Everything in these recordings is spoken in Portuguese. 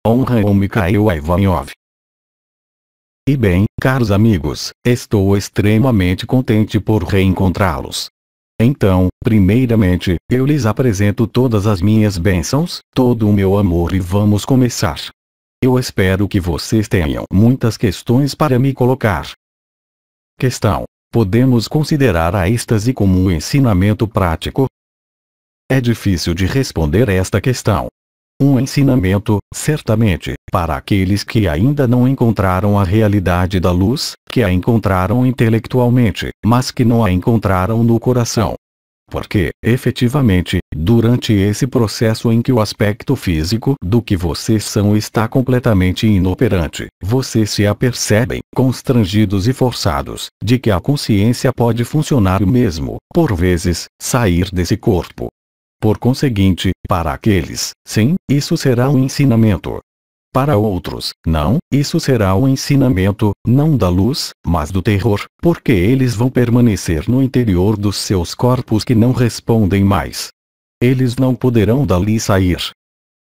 Honra ao Mikhail Ivanov. E bem, caros amigos, estou extremamente contente por reencontrá-los. Então, primeiramente, eu lhes apresento todas as minhas bênçãos, todo o meu amor e vamos começar. Eu espero que vocês tenham muitas questões para me colocar. Questão: podemos considerar a êxtase como um ensinamento prático? É difícil de responder esta questão. Um ensinamento, certamente, para aqueles que ainda não encontraram a realidade da luz, que a encontraram intelectualmente, mas que não a encontraram no coração. Porque, efetivamente, durante esse processo em que o aspecto físico do que vocês são está completamente inoperante, vocês se apercebem, constrangidos e forçados, de que a consciência pode funcionar mesmo, por vezes, sair desse corpo. Por conseguinte, para aqueles, sim, isso será um ensinamento. Para outros, não, isso será um ensinamento, não da luz, mas do terror, porque eles vão permanecer no interior dos seus corpos que não respondem mais. Eles não poderão dali sair.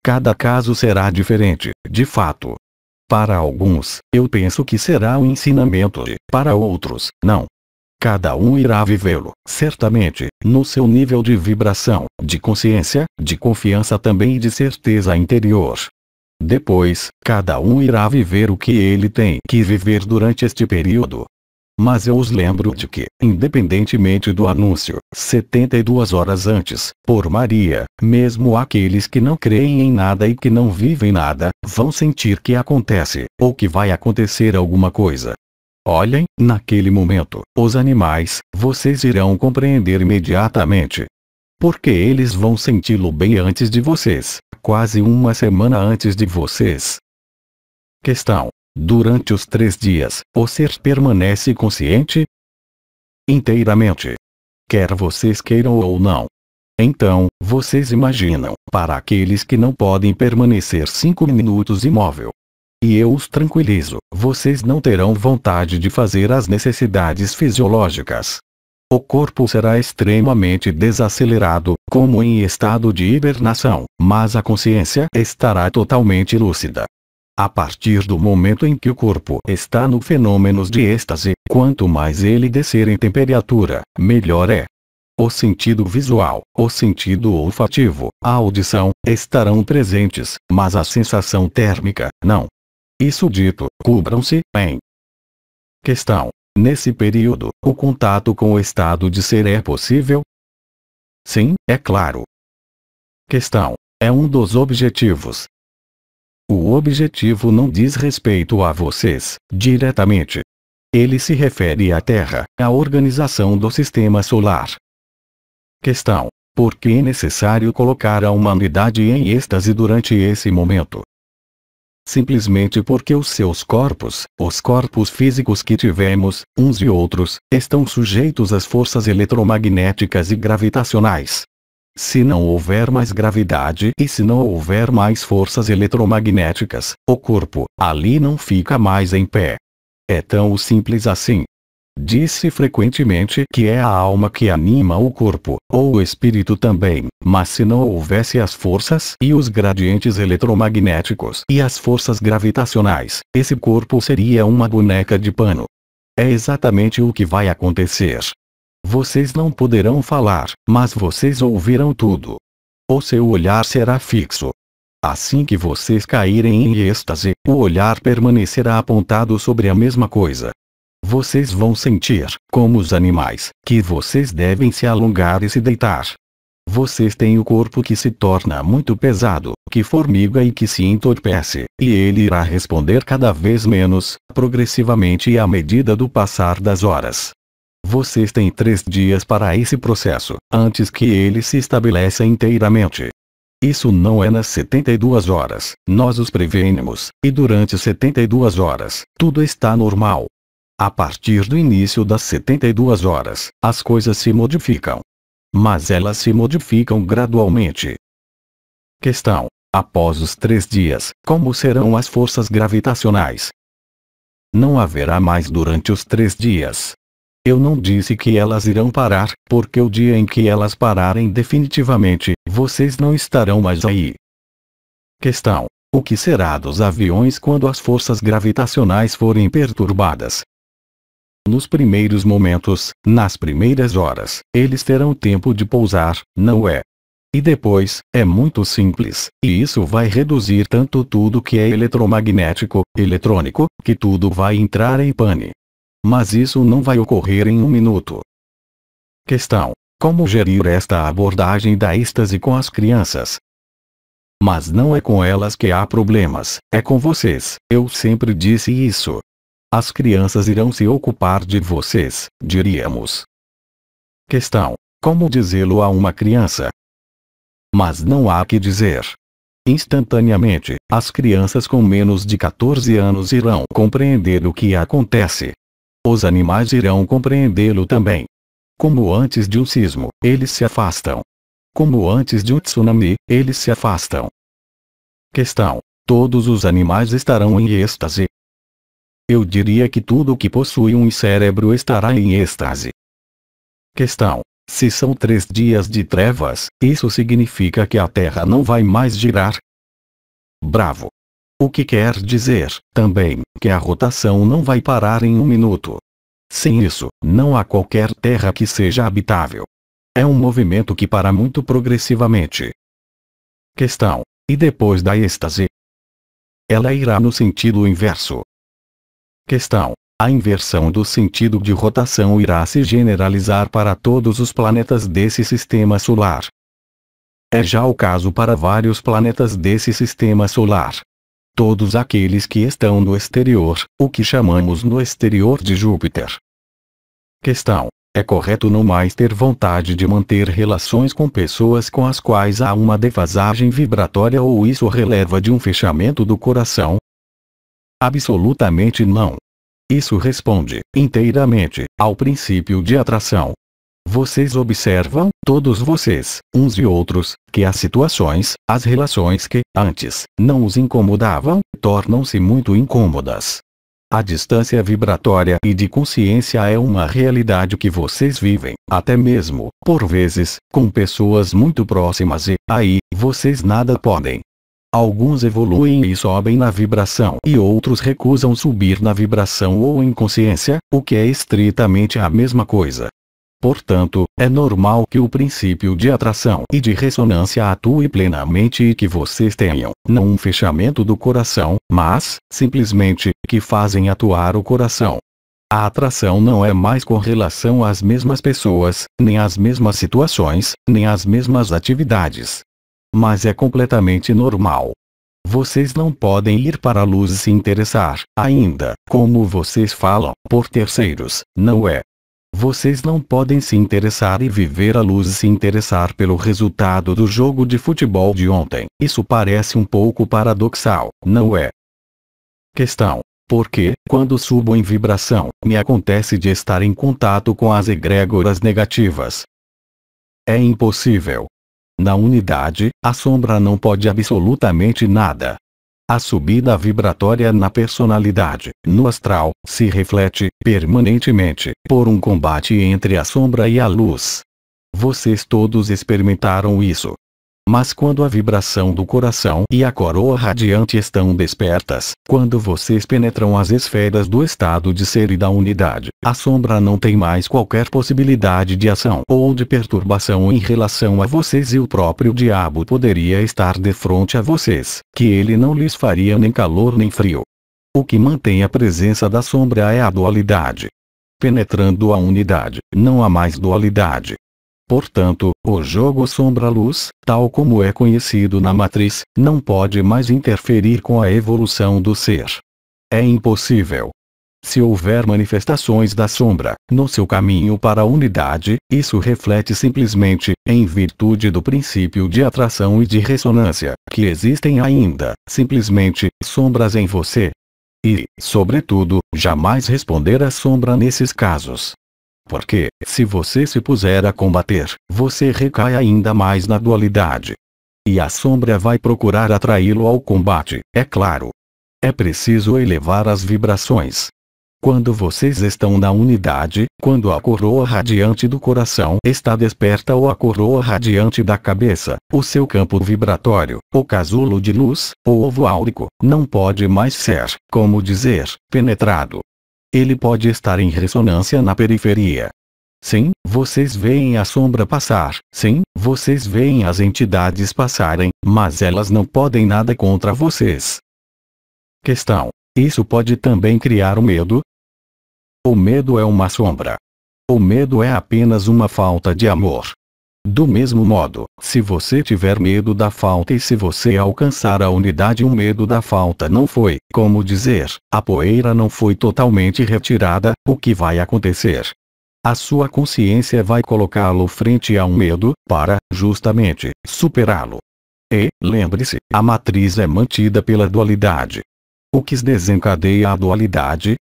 Cada caso será diferente, de fato. Para alguns, eu penso que será um ensinamento e, para outros, não. Cada um irá vivê-lo, certamente, no seu nível de vibração, de consciência, de confiança também e de certeza interior. Depois, cada um irá viver o que ele tem que viver durante este período. Mas eu os lembro de que, independentemente do anúncio, 72 horas antes, por Maria, mesmo aqueles que não creem em nada e que não vivem nada, vão sentir que acontece, ou que vai acontecer alguma coisa. Olhem, naquele momento, os animais, vocês irão compreender imediatamente. Porque eles vão senti-lo bem antes de vocês, quase uma semana antes de vocês. Questão: durante os 3 dias, o ser permanece consciente? Inteiramente. Quer vocês queiram ou não. Então, vocês imaginam, para aqueles que não podem permanecer 5 minutos imóvel. E eu os tranquilizo, vocês não terão vontade de fazer as necessidades fisiológicas. O corpo será extremamente desacelerado, como em estado de hibernação, mas a consciência estará totalmente lúcida. A partir do momento em que o corpo está no fenômenos de êxtase, quanto mais ele descer em temperatura, melhor é. O sentido visual, o sentido olfativo, a audição, estarão presentes, mas a sensação térmica, não. Isso dito, cubram-se, em. Questão: nesse período, o contato com o estado de ser é possível? Sim, é claro. Questão: é um dos objetivos. O objetivo não diz respeito a vocês, diretamente. Ele se refere à Terra, à organização do sistema solar. Questão: por que é necessário colocar a humanidade em êxtase durante esse momento? Simplesmente porque os seus corpos, os corpos físicos que tivemos, uns e outros, estão sujeitos às forças eletromagnéticas e gravitacionais. Se não houver mais gravidade e se não houver mais forças eletromagnéticas, o corpo, ali não fica mais em pé. É tão simples assim. Diz-se frequentemente que é a alma que anima o corpo, ou o espírito também, mas se não houvesse as forças e os gradientes eletromagnéticos e as forças gravitacionais, esse corpo seria uma boneca de pano. É exatamente o que vai acontecer. Vocês não poderão falar, mas vocês ouvirão tudo. O seu olhar será fixo. Assim que vocês caírem em êxtase, o olhar permanecerá apontado sobre a mesma coisa. Vocês vão sentir, como os animais, que vocês devem se alongar e se deitar. Vocês têm o corpo que se torna muito pesado, que formiga e que se entorpece, e ele irá responder cada vez menos, progressivamente e à medida do passar das horas. Vocês têm 3 dias para esse processo, antes que ele se estabeleça inteiramente. Isso não é nas 72 horas, nós os prevenimos, e durante 72 horas, tudo está normal. A partir do início das 72 horas, as coisas se modificam. Mas elas se modificam gradualmente. Questão: após os 3 dias, como serão as forças gravitacionais? Não haverá mais durante os 3 dias. Eu não disse que elas irão parar, porque o dia em que elas pararem definitivamente, vocês não estarão mais aí. Questão: O que será dos aviões quando as forças gravitacionais forem perturbadas? Nos primeiros momentos, nas primeiras horas, eles terão tempo de pousar, não é? E depois, é muito simples, e isso vai reduzir tanto tudo que é eletromagnético, eletrônico, que tudo vai entrar em pane. Mas isso não vai ocorrer em um minuto. Questão: como gerir esta abordagem da êxtase com as crianças? Mas não é com elas que há problemas, é com vocês, eu sempre disse isso. As crianças irão se ocupar de vocês, diríamos. Questão: como dizê-lo a uma criança? Mas não há que dizer. Instantaneamente, as crianças com menos de 14 anos irão compreender o que acontece. Os animais irão compreendê-lo também. Como antes de um sismo, eles se afastam. Como antes de um tsunami, eles se afastam. Questão: todos os animais estarão em êxtase? Eu diria que tudo que possui um cérebro estará em êxtase. Questão: se são 3 dias de trevas, isso significa que a Terra não vai mais girar? Bravo! O que quer dizer, também, que a rotação não vai parar em um minuto. Sem isso, não há qualquer Terra que seja habitável. É um movimento que para muito progressivamente. Questão: e depois da êxtase? Ela irá no sentido inverso. Questão: a inversão do sentido de rotação irá se generalizar para todos os planetas desse sistema solar. É já o caso para vários planetas desse sistema solar. Todos aqueles que estão no exterior, o que chamamos no exterior de Júpiter. Questão: é correto não mais ter vontade de manter relações com pessoas com as quais há uma defasagem vibratória ou isso releva de um fechamento do coração? Absolutamente não. Isso responde, inteiramente, ao princípio de atração. Vocês observam, todos vocês, uns e outros, que as situações, as relações que, antes, não os incomodavam, tornam-se muito incômodas. A distância vibratória e de consciência é uma realidade que vocês vivem, até mesmo, por vezes, com pessoas muito próximas e, aí, vocês nada podem. Alguns evoluem e sobem na vibração e outros recusam subir na vibração ou em consciência, o que é estritamente a mesma coisa. Portanto, é normal que o princípio de atração e de ressonância atue plenamente e que vocês tenham, não um fechamento do coração, mas, simplesmente, que fazem atuar o coração. A atração não é mais com relação às mesmas pessoas, nem às mesmas situações, nem às mesmas atividades. Mas é completamente normal. Vocês não podem ir para a luz e se interessar, ainda, como vocês falam, por terceiros, não é? Vocês não podem se interessar e viver a luz e se interessar pelo resultado do jogo de futebol de ontem. Isso parece um pouco paradoxal, não é? Questão: porque, quando subo em vibração, me acontece de estar em contato com as egrégoras negativas? É impossível. Na unidade, a sombra não pode absolutamente nada. A subida vibratória na personalidade, no astral, se reflete, permanentemente, por um combate entre a sombra e a luz. Vocês todos experimentaram isso. Mas quando a vibração do coração e a coroa radiante estão despertas, quando vocês penetram as esferas do estado de ser e da unidade, a sombra não tem mais qualquer possibilidade de ação ou de perturbação em relação a vocês e o próprio diabo poderia estar de frente a vocês, que ele não lhes faria nem calor nem frio. O que mantém a presença da sombra é a dualidade. Penetrando a unidade, não há mais dualidade. Portanto, o jogo sombra-luz, tal como é conhecido na matriz, não pode mais interferir com a evolução do ser. É impossível. Se houver manifestações da sombra, no seu caminho para a unidade, isso reflete simplesmente, em virtude do princípio de atração e de ressonância, que existem ainda, simplesmente, sombras em você. E, sobretudo, jamais responder à sombra nesses casos. Porque, se você se puser a combater, você recai ainda mais na dualidade. E a sombra vai procurar atraí-lo ao combate, é claro. É preciso elevar as vibrações. Quando vocês estão na unidade, quando a coroa radiante do coração está desperta ou a coroa radiante da cabeça, o seu campo vibratório, o casulo de luz, o ovo áurico, não pode mais ser, como dizer, penetrado. Ele pode estar em ressonância na periferia. Sim, vocês veem a sombra passar, sim, vocês veem as entidades passarem, mas elas não podem nada contra vocês. Questão: isso pode também criar o medo? O medo é uma sombra. O medo é apenas uma falta de amor. Do mesmo modo, se você tiver medo da falta e se você alcançar a unidade, o medo da falta não foi, como dizer, a poeira não foi totalmente retirada, o que vai acontecer? A sua consciência vai colocá-lo frente a um medo, para, justamente, superá-lo. E, lembre-se, a matriz é mantida pela dualidade. O que desencadeia a dualidade?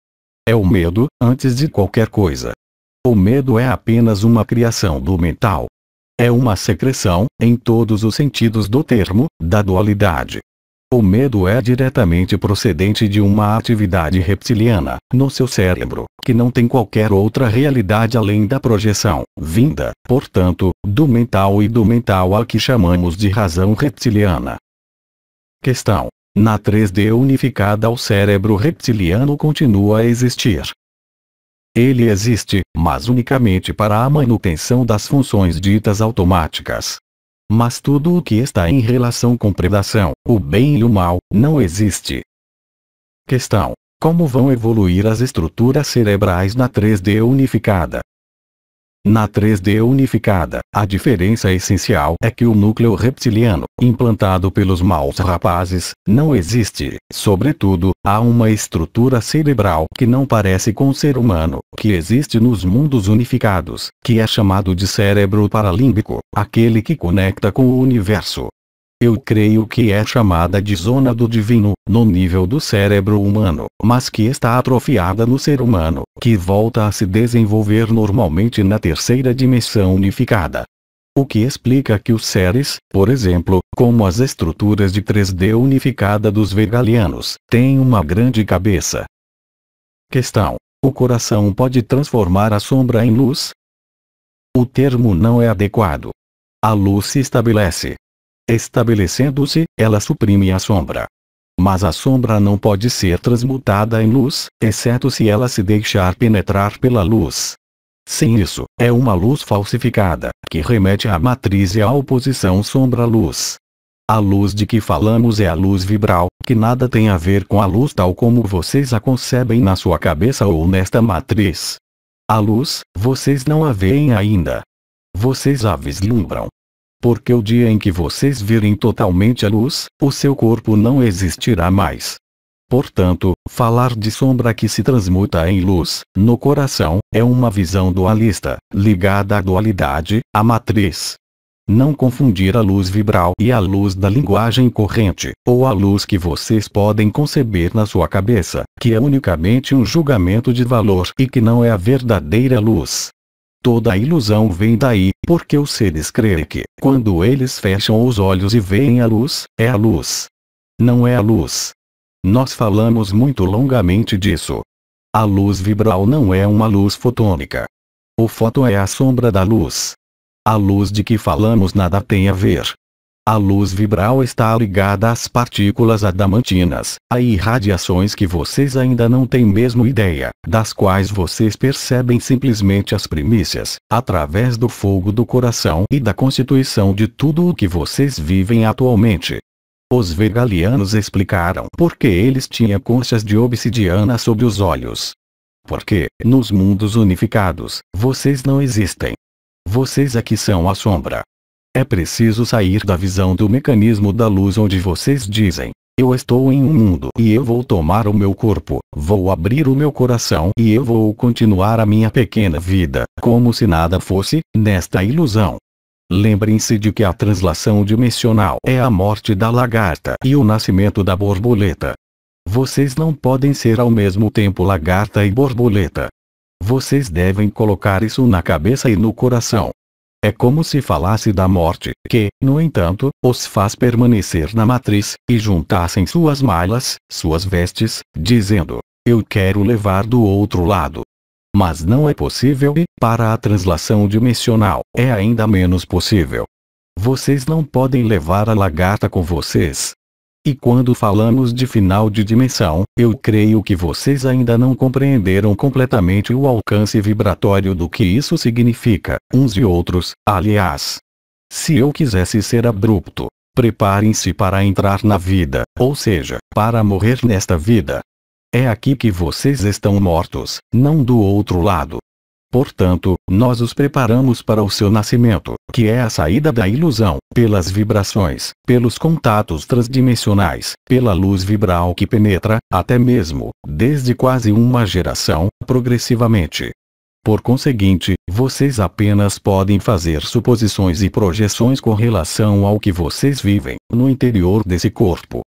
É o medo, antes de qualquer coisa. O medo é apenas uma criação do mental. É uma secreção, em todos os sentidos do termo, da dualidade. O medo é diretamente procedente de uma atividade reptiliana, no seu cérebro, que não tem qualquer outra realidade além da projeção, vinda, portanto, do mental e do mental a que chamamos de razão reptiliana. Questão: na 3D unificada o cérebro reptiliano continua a existir. Ele existe, mas unicamente para a manutenção das funções ditas automáticas. Mas tudo o que está em relação com predação, o bem e o mal, não existe. Questão: como vão evoluir as estruturas cerebrais na 3D unificada? Na 3D unificada, a diferença essencial é que o núcleo reptiliano, implantado pelos maus rapazes, não existe. Sobretudo, há uma estrutura cerebral que não parece com o ser humano, que existe nos mundos unificados, que é chamado de cérebro paralímbico, aquele que conecta com o universo. Eu creio que é chamada de zona do divino, no nível do cérebro humano, mas que está atrofiada no ser humano, que volta a se desenvolver normalmente na terceira dimensão unificada. O que explica que os seres, por exemplo, como as estruturas de 3D unificada dos vegalianos, têm uma grande cabeça. Questão: o coração pode transformar a sombra em luz? O termo não é adequado. A luz se estabelece. Estabelecendo-se, ela suprime a sombra. Mas a sombra não pode ser transmutada em luz, exceto se ela se deixar penetrar pela luz. Sem isso, é uma luz falsificada, que remete à matriz e à oposição sombra-luz. A luz de que falamos é a luz vibral, que nada tem a ver com a luz tal como vocês a concebem na sua cabeça ou nesta matriz. A luz, vocês não a veem ainda. Vocês a vislumbram. Porque o dia em que vocês virem totalmente a luz, o seu corpo não existirá mais. Portanto, falar de sombra que se transmuta em luz, no coração, é uma visão dualista, ligada à dualidade, à matriz. Não confundir a luz vibral e a luz da linguagem corrente, ou a luz que vocês podem conceber na sua cabeça, que é unicamente um julgamento de valor e que não é a verdadeira luz. Toda a ilusão vem daí, porque os seres creem que, quando eles fecham os olhos e veem a luz, é a luz. Não é a luz. Nós falamos muito longamente disso. A luz vibral não é uma luz fotônica. O fóton é a sombra da luz. A luz de que falamos nada tem a ver. A luz vibral está ligada às partículas adamantinas, a irradiações que vocês ainda não têm mesmo ideia, das quais vocês percebem simplesmente as primícias, através do fogo do coração e da constituição de tudo o que vocês vivem atualmente. Os vegalianos explicaram por que eles tinham conchas de obsidiana sob os olhos. Porque, nos mundos unificados, vocês não existem. Vocês aqui são a sombra. É preciso sair da visão do mecanismo da luz onde vocês dizem: eu estou em um mundo e eu vou tomar o meu corpo, vou abrir o meu coração e eu vou continuar a minha pequena vida, como se nada fosse, nesta ilusão. Lembrem-se de que a translação dimensional é a morte da lagarta e o nascimento da borboleta. Vocês não podem ser ao mesmo tempo lagarta e borboleta. Vocês devem colocar isso na cabeça e no coração. É como se falasse da morte, que, no entanto, os faz permanecer na matriz, e juntassem suas malas, suas vestes, dizendo: Eu quero levar do outro lado. Mas não é possível e, para a translação dimensional, é ainda menos possível. Vocês não podem levar a lagarta com vocês. E quando falamos de final de dimensão, eu creio que vocês ainda não compreenderam completamente o alcance vibratório do que isso significa, uns e outros, aliás. Se eu quisesse ser abrupto, preparem-se para entrar na vida, ou seja, para morrer nesta vida. É aqui que vocês estão mortos, não do outro lado. Portanto, nós os preparamos para o seu nascimento, que é a saída da ilusão, pelas vibrações, pelos contatos transdimensionais, pela luz vibral que penetra, até mesmo, desde quase uma geração, progressivamente. Por conseguinte, vocês apenas podem fazer suposições e projeções com relação ao que vocês vivem, no interior desse corpo.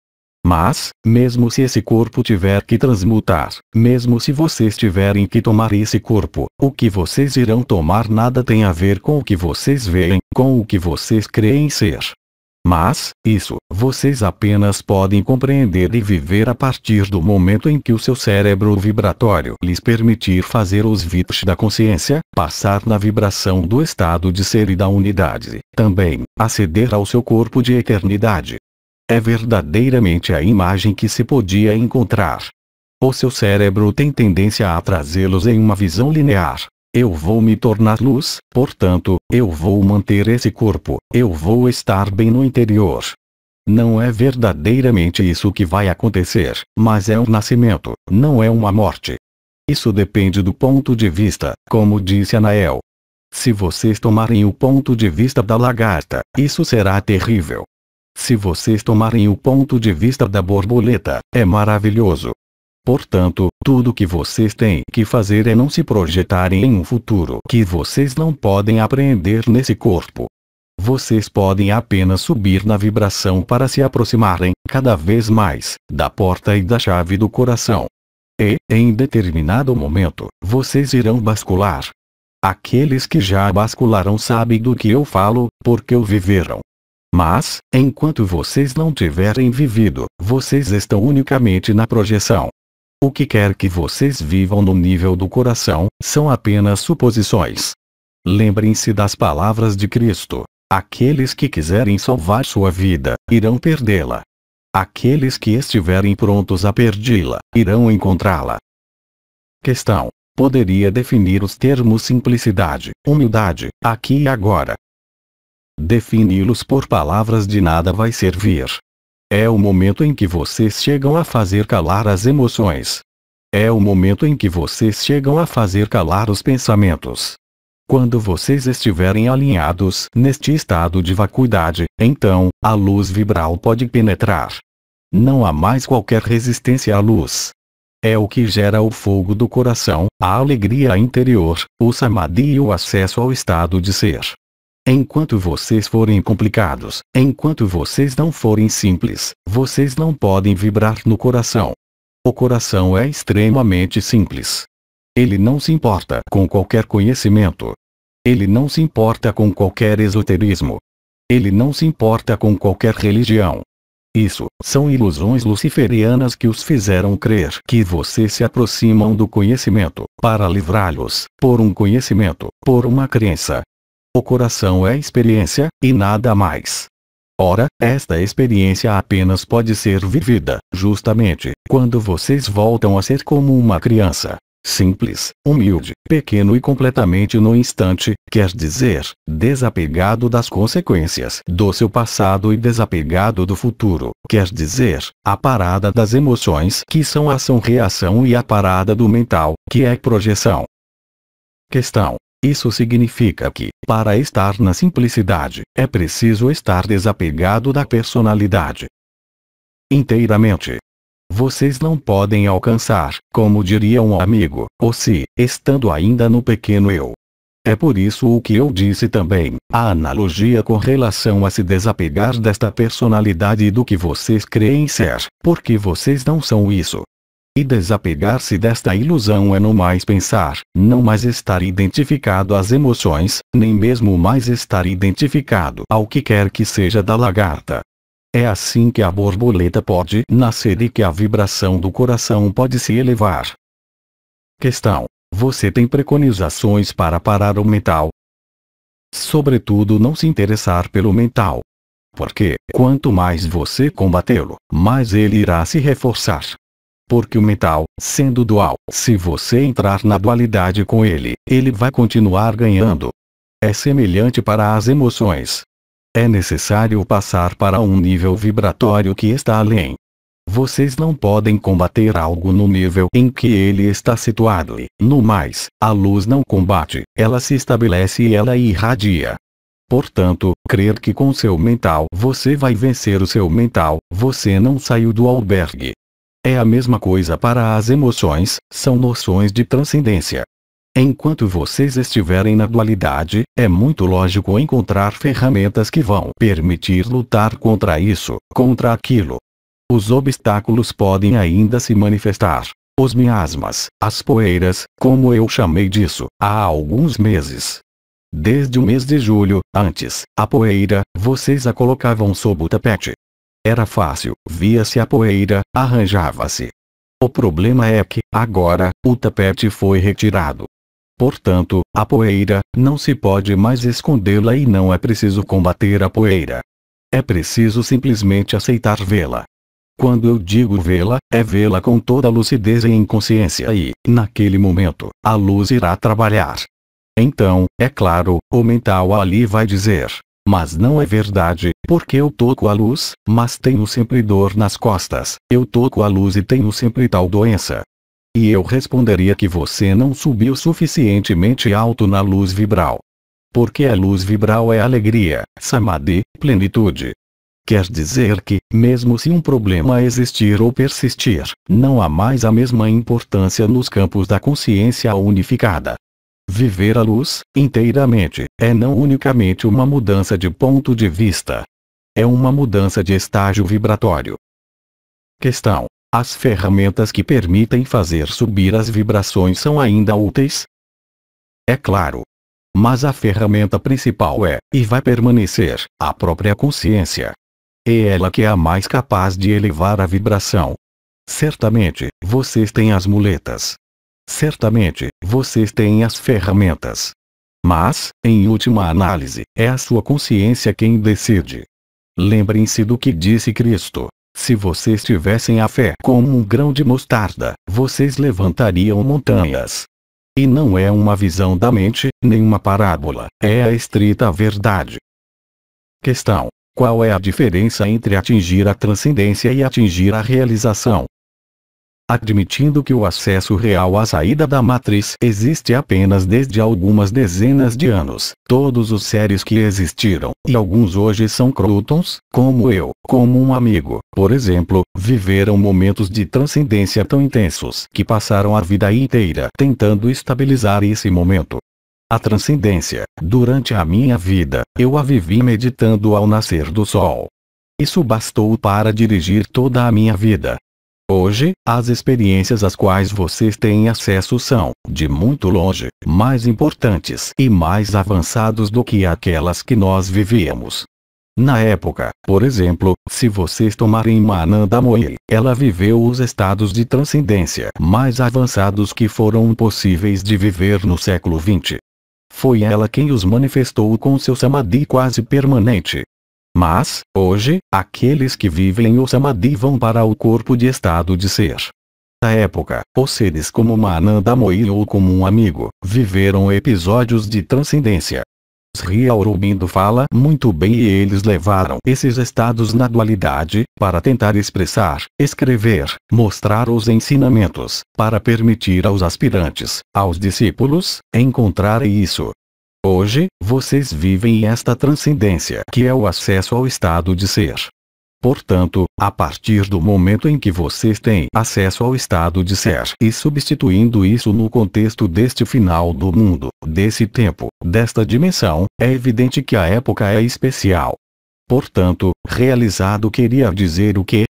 Mas, mesmo se esse corpo tiver que transmutar, mesmo se vocês tiverem que tomar esse corpo, o que vocês irão tomar nada tem a ver com o que vocês veem, com o que vocês creem ser. Mas, isso, vocês apenas podem compreender e viver a partir do momento em que o seu cérebro vibratório lhes permitir fazer os VIPs da consciência, passar na vibração do estado de ser e da unidade, também, aceder ao seu corpo de eternidade. É verdadeiramente a imagem que se podia encontrar. O seu cérebro tem tendência a trazê-los em uma visão linear. Eu vou me tornar luz, portanto, eu vou manter esse corpo, eu vou estar bem no interior. Não é verdadeiramente isso que vai acontecer, mas é um nascimento, não é uma morte. Isso depende do ponto de vista, como disse Anael. Se vocês tomarem o ponto de vista da lagarta, isso será terrível. Se vocês tomarem o ponto de vista da borboleta, é maravilhoso. Portanto, tudo que vocês têm que fazer é não se projetarem em um futuro que vocês não podem apreender nesse corpo. Vocês podem apenas subir na vibração para se aproximarem, cada vez mais, da porta e da chave do coração. E, em determinado momento, vocês irão bascular. Aqueles que já bascularam sabem do que eu falo, porque o viveram. Mas, enquanto vocês não tiverem vivido, vocês estão unicamente na projeção. O que quer que vocês vivam no nível do coração, são apenas suposições. Lembrem-se das palavras de Cristo. Aqueles que quiserem salvar sua vida, irão perdê-la. Aqueles que estiverem prontos a perdê-la, irão encontrá-la. Questão. Poderia definir os termos simplicidade, humildade, aqui e agora. Defini-los por palavras de nada vai servir. É o momento em que vocês chegam a fazer calar as emoções. É o momento em que vocês chegam a fazer calar os pensamentos. Quando vocês estiverem alinhados neste estado de vacuidade, então, a luz vibral pode penetrar. Não há mais qualquer resistência à luz. É o que gera o fogo do coração, a alegria interior, o samadhi e o acesso ao estado de ser. Enquanto vocês forem complicados, enquanto vocês não forem simples, vocês não podem vibrar no coração. O coração é extremamente simples. Ele não se importa com qualquer conhecimento. Ele não se importa com qualquer esoterismo. Ele não se importa com qualquer religião. Isso, são ilusões luciferianas que os fizeram crer que vocês se aproximam do conhecimento, para livrá-los, por um conhecimento, por uma crença. O coração é experiência, e nada mais. Ora, esta experiência apenas pode ser vivida, justamente, quando vocês voltam a ser como uma criança. Simples, humilde, pequeno e completamente no instante, quer dizer, desapegado das consequências do seu passado e desapegado do futuro, quer dizer, a parada das emoções que são ação-reação e a parada do mental, que é projeção. Questão. Isso significa que, para estar na simplicidade, é preciso estar desapegado da personalidade. Inteiramente. Vocês não podem alcançar, como diria um amigo, o si, estando ainda no pequeno eu. É por isso o que eu disse também, a analogia com relação a se desapegar desta personalidade e do que vocês creem ser, porque vocês não são isso. E desapegar-se desta ilusão é não mais pensar, não mais estar identificado às emoções, nem mesmo mais estar identificado ao que quer que seja da lagarta. É assim que a borboleta pode nascer e que a vibração do coração pode se elevar. Questão: você tem preconizações para parar o mental? Sobretudo não se interessar pelo mental. Porque, quanto mais você combatê-lo, mais ele irá se reforçar. Porque o mental, sendo dual, se você entrar na dualidade com ele, ele vai continuar ganhando. É semelhante para as emoções. É necessário passar para um nível vibratório que está além. Vocês não podem combater algo no nível em que ele está situado e, no mais, a luz não combate, ela se estabelece e ela irradia. Portanto, crer que com seu mental você vai vencer o seu mental, você não saiu do albergue. É a mesma coisa para as emoções, são noções de transcendência. Enquanto vocês estiverem na dualidade, é muito lógico encontrar ferramentas que vão permitir lutar contra isso, contra aquilo. Os obstáculos podem ainda se manifestar. Os miasmas, as poeiras, como eu chamei disso, há alguns meses. Desde o mês de julho, antes, a poeira, vocês a colocavam sob o tapete. Era fácil, via-se a poeira, arranjava-se. O problema é que, agora, o tapete foi retirado. Portanto, a poeira, não se pode mais escondê-la e não é preciso combater a poeira. É preciso simplesmente aceitar vê-la. Quando eu digo vê-la, é vê-la com toda a lucidez e inconsciência e, naquele momento, a luz irá trabalhar. Então, é claro, o mental ali vai dizer: mas não é verdade, porque eu toco a luz, mas tenho sempre dor nas costas, eu toco a luz e tenho sempre tal doença. E eu responderia que você não subiu suficientemente alto na luz vibral. Porque a luz vibral é alegria, samadhi, plenitude. Quer dizer que, mesmo se um problema existir ou persistir, não há mais a mesma importância nos campos da consciência unificada. Viver a luz, inteiramente, é não unicamente uma mudança de ponto de vista. É uma mudança de estágio vibratório. Questão: as ferramentas que permitem fazer subir as vibrações são ainda úteis? É claro. Mas a ferramenta principal é, e vai permanecer, a própria consciência. É ela que é a mais capaz de elevar a vibração. Certamente, vocês têm as muletas. Certamente, vocês têm as ferramentas. Mas, em última análise, é a sua consciência quem decide. Lembrem-se do que disse Cristo: se vocês tivessem a fé como um grão de mostarda, vocês levantariam montanhas. E não é uma visão da mente, nem uma parábola, é a estrita verdade. Questão: qual é a diferença entre atingir a transcendência e atingir a realização? Admitindo que o acesso real à saída da matriz existe apenas desde algumas dezenas de anos, todos os seres que existiram, e alguns hoje são crôtons, como eu, como um amigo, por exemplo, viveram momentos de transcendência tão intensos que passaram a vida inteira tentando estabilizar esse momento. A transcendência, durante a minha vida, eu a vivi meditando ao nascer do sol. Isso bastou para dirigir toda a minha vida. Hoje, as experiências às quais vocês têm acesso são, de muito longe, mais importantes e mais avançados do que aquelas que nós vivíamos. Na época, por exemplo, se vocês tomarem Mananda Moyi, ela viveu os estados de transcendência mais avançados que foram possíveis de viver no século XX. Foi ela quem os manifestou com seu samadhi quase permanente. Mas, hoje, aqueles que vivem o samadhi vão para o corpo de estado de ser. Na época, os seres como Mananda Moyi ou como um amigo, viveram episódios de transcendência. Sri Aurobindo fala muito bem e eles levaram esses estados na dualidade, para tentar expressar, escrever, mostrar os ensinamentos, para permitir aos aspirantes, aos discípulos, encontrarem isso. Hoje, vocês vivem esta transcendência que é o acesso ao estado de ser. Portanto, a partir do momento em que vocês têm acesso ao estado de ser e substituindo isso no contexto deste final do mundo, desse tempo, desta dimensão, é evidente que a época é especial. Portanto, realizado queria dizer o quê?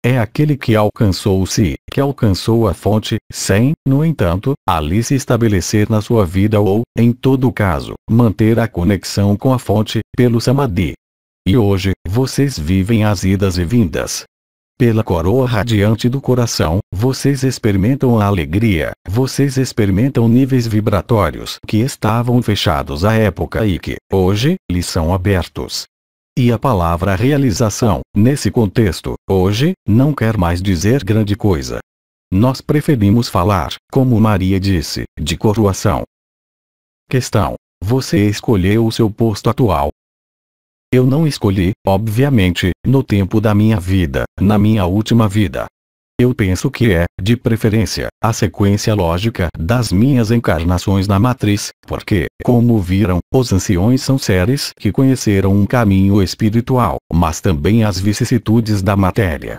É aquele que alcançou o si, que alcançou a fonte, sem, no entanto, ali se estabelecer na sua vida ou, em todo caso, manter a conexão com a fonte, pelo samadhi. e hoje, vocês vivem as idas e vindas. Pela coroa radiante do coração, vocês experimentam a alegria, vocês experimentam níveis vibratórios que estavam fechados à época e que, hoje, lhes são abertos. E a palavra realização, nesse contexto, hoje, não quer mais dizer grande coisa. Nós preferimos falar, como Maria disse, de coroação. Questão: você escolheu o seu posto atual? Eu não escolhi, obviamente, no tempo da minha vida, na minha última vida. Eu penso que é, de preferência, a sequência lógica das minhas encarnações na matriz, porque, como viram, os anciões são seres que conheceram um caminho espiritual, mas também as vicissitudes da matéria.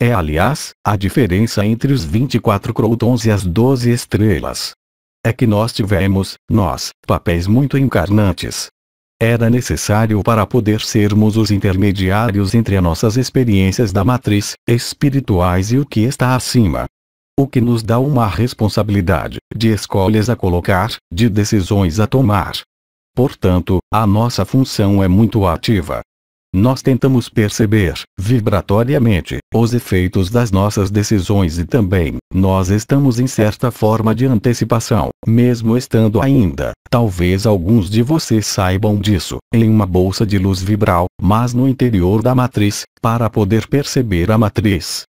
É, aliás, a diferença entre os 24 crotons e as 12 estrelas. É que nós tivemos, papéis muito encarnantes. Era necessário para poder sermos os intermediários entre as nossas experiências da matriz, espirituais e o que está acima. O que nos dá uma responsabilidade, de escolhas a colocar, de decisões a tomar. Portanto, a nossa função é muito ativa. Nós tentamos perceber, vibratoriamente, os efeitos das nossas decisões e também, nós estamos em certa forma de antecipação, mesmo estando ainda, talvez alguns de vocês saibam disso, em uma bolsa de luz vibral, mas no interior da matriz, para poder perceber a matriz.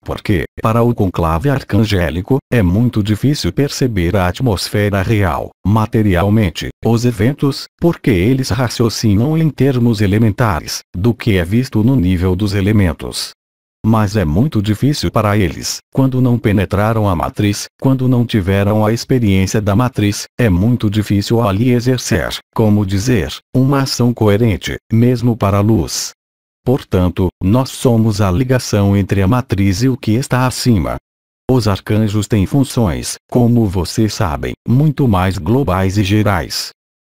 Porque, para o conclave arcangélico, é muito difícil perceber a atmosfera real, materialmente, os eventos, porque eles raciocinam em termos elementares, do que é visto no nível dos elementos. Mas é muito difícil para eles, quando não penetraram a matriz, quando não tiveram a experiência da matriz, é muito difícil ali exercer, como dizer, uma ação coerente, mesmo para a luz. Portanto, nós somos a ligação entre a matriz e o que está acima. Os arcanjos têm funções, como vocês sabem, muito mais globais e gerais.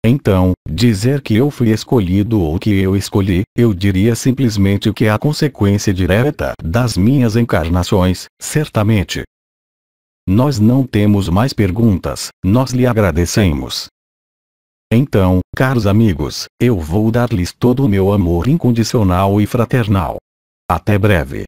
Então, dizer que eu fui escolhido ou que eu escolhi, eu diria simplesmente que é a consequência direta das minhas encarnações, certamente. Nós não temos mais perguntas, nós lhe agradecemos. Então, caros amigos, eu vou dar-lhes todo o meu amor incondicional e fraternal. Até breve.